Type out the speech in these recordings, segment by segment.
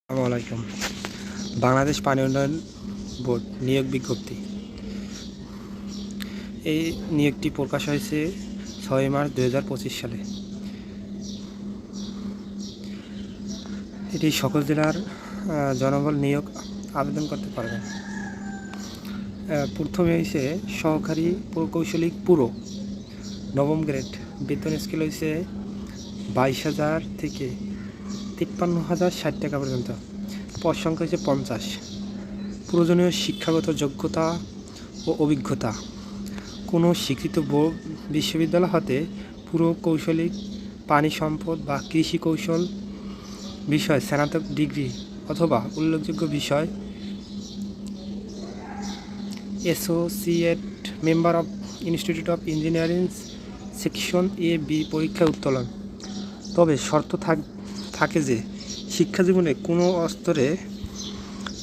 আসসালামু আলাইকুম। বাংলাদেশ পানি উন্নয়ন বোর্ড নিয়োগ বিজ্ঞপ্তি। এই নিয়োগটি প্রকাশ হয়েছে 6 মার্চ 2025 সালে। এটি সকল জেলার জনবল নিয়োগ আবেদন করতে পারবেন। প্রথমে হয়েছে সহকারী প্রকৌশলী পুরো নবম গ্রেড, বেতন স্কেল হয়েছে 22,000 থেকে 53,060 টাকা পর্যন্ত। পদ সংখ্যা হচ্ছে 50। প্রয়োজনীয় শিক্ষাগত যোগ্যতা ও অভিজ্ঞতা: কোনো স্বীকৃত বিশ্ববিদ্যালয় হতে পুরকৌশলী, পানি সম্পদ বা কৃষি কৌশল বিষয়ে স্নাতক ডিগ্রি অথবা উল্লেখযোগ্য বিষয় associate member of institute of engineering section A B পরীক্ষায় উত্তোলন। তবে শর্ত থাকে যে শিক্ষাজীবনে কোনো স্তরে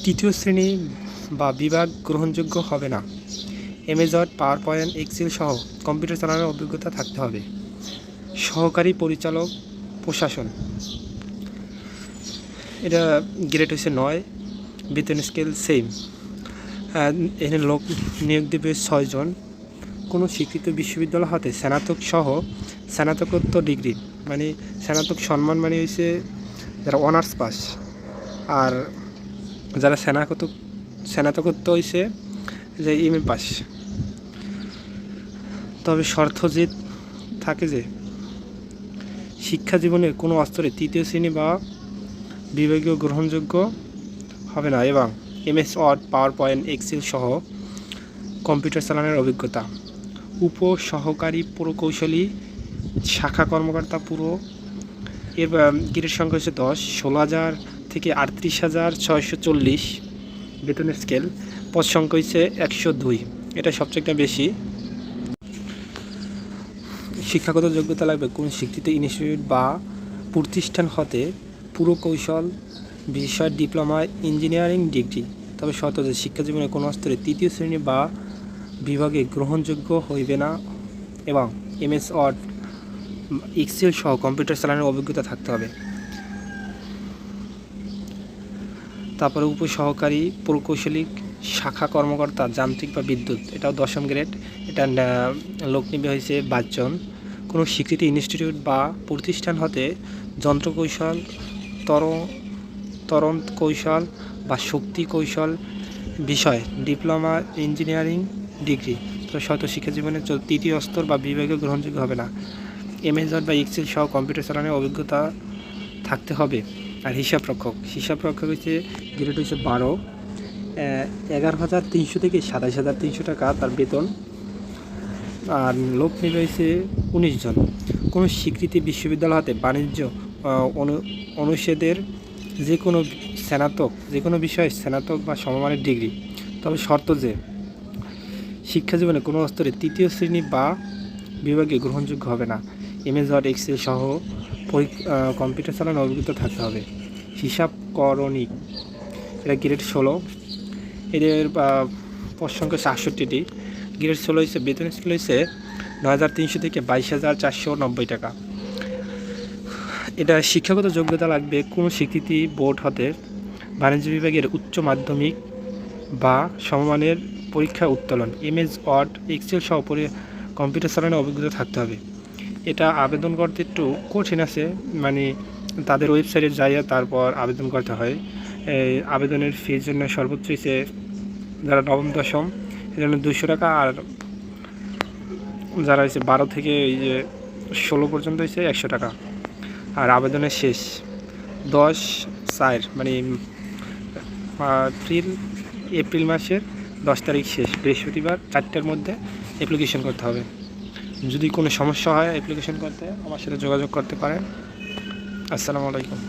তৃতীয় শ্রেণী বা বিভাগ গ্রহণযোগ্য হবে না। MS Word, PowerPoint, Excel সহ কম্পিউটার চালানোর অভিজ্ঞতা থাকতে হবে। সহকারী পরিচালক প্রশাসন, এটা গ্রেড হচ্ছে 9, বেতন স্কেল সেম। এখানে লোক নিয়োগ দেবে 6 জন। কোনো স্বীকৃত বিশ্ববিদ্যালয় হতে স্নাতক সহ স্নাতকোত্তর ডিগ্রি, মানে স্নাতক সম্মান মানে হচ্ছে যারা অনার্স পাস, আর যারা স্নাতকোত্তর হয়েছে যে MA পাস। তবে শর্ত যে থাকে যে শিক্ষা জীবনের কোনো স্তরে তৃতীয় শ্রেণী বা বিভাগীয় গ্রহণযোগ্য হবে না এবং MS Word, PowerPoint, Excel সহ কম্পিউটার চালানোর অভিজ্ঞতা। উপ সহকারী প্রকৌশলী শাখা কর্মকর্তা পুরো, এর গ্রেড সংখ্যা হচ্ছে 10, 16,000 থেকে 38,640 বেতনের স্কেল। পদ সংখ্যা হচ্ছে 102, এটা সবচেয়ে বেশি। শিক্ষাগত যোগ্যতা লাগবে কোন স্বীকৃত ইনস্টিটিউট বা প্রতিষ্ঠান হতে পুরকৌশল বিষয় ডিপ্লোমা ইঞ্জিনিয়ারিং ডিগ্রি। তবে শর্ত যে শিক্ষাজীবনে কোনো স্তরে তৃতীয় শ্রেণী বা বিভাগে গ্রহণযোগ্য হইবে না এবং MS ওয়ার্ড, এক্সেল সহ কম্পিউটার চালানোর অভিজ্ঞতা থাকতে হবে। তারপরে উপসহকারী প্রকৌশলী শাখা কর্মকর্তা যান্ত্রিক বা বিদ্যুৎ, এটাও 10ম গ্রেড। এটা লোক নিবে হয়েছে 22 জন। কোনো স্বীকৃত ইনস্টিটিউট বা প্রতিষ্ঠান হতে যন্ত্রকৌশল, ত্বরণ কৌশল বা শক্তি কৌশল বিষয় ডিপ্লোমা ইঞ্জিনিয়ারিং ডিগ্রি। তো শত শিক্ষাজীবনে তৃতীয় স্তর বা বিভাগে গ্রহণযোগ্য হবে না। MS ওয়ার্ড বা এক্সেল সহ কম্পিউটার চালানোর অভিজ্ঞতা থাকতে হবে। আর হিসাবরক্ষক হচ্ছে গ্রেড হচ্ছে 12, 11,300 থেকে 27,300 টাকা তার বেতন। আর লোক নিবে হয়েছে 19 জন। কোনো স্বীকৃতি বিশ্ববিদ্যালয় হতে বাণিজ্য অনুষদের যে কোনো বিষয়ে স্নাতক বা সমমানের ডিগ্রি। তবে শর্ত যে শিক্ষাজীবনে কোনো স্তরে তৃতীয় শ্রেণী বা বিভাগে গ্রহণযোগ্য হবে না। MS ওয়ার্ড, এক্সেল সহ কম্পিউটার চালানোর অভিজ্ঞতা থাকতে হবে। হিসাবকরণিক, এটা গ্রেড 16, এদের পদ সংখ্যা 67টি। গ্রেড 16 হয়েছে, বেতন স্কেল হয়েছে 9,300 থেকে 22,490 টাকা। এটা শিক্ষাগত যোগ্যতা লাগবে কোনো স্বীকৃতি বোর্ড হতে বাণিজ্য বিভাগের উচ্চ মাধ্যমিক বা সমমানের পরীক্ষা উত্তোলন। MS ওয়ার্ড, এক্সেল সহ কম্পিউটার চালানোর অভিজ্ঞতা থাকতে হবে। এটা আবেদন করতে একটু কঠিন আছে, মানে তাদের ওয়েবসাইটে যাইয়া তারপর আবেদন করতে হয়। এই আবেদনের ফির জন্য সর্বোচ্চ হচ্ছে যারা নবম দশম এর জন্য 200 টাকা, আর যারা হচ্ছে 12 থেকে 16 পর্যন্ত হচ্ছে 100 টাকা। আর আবেদনের শেষ 10/4, মানে এপ্রিল মাসের 10 তারিখ শেষ, বৃহস্পতিবার 4টার মধ্যে অ্যাপ্লিকেশন করতে হবে। যদি কোনো সমস্যা হয় অ্যাপ্লিকেশন করতে আমার সাথে যোগাযোগ করতে পারেন। আসসালামু আলাইকুম।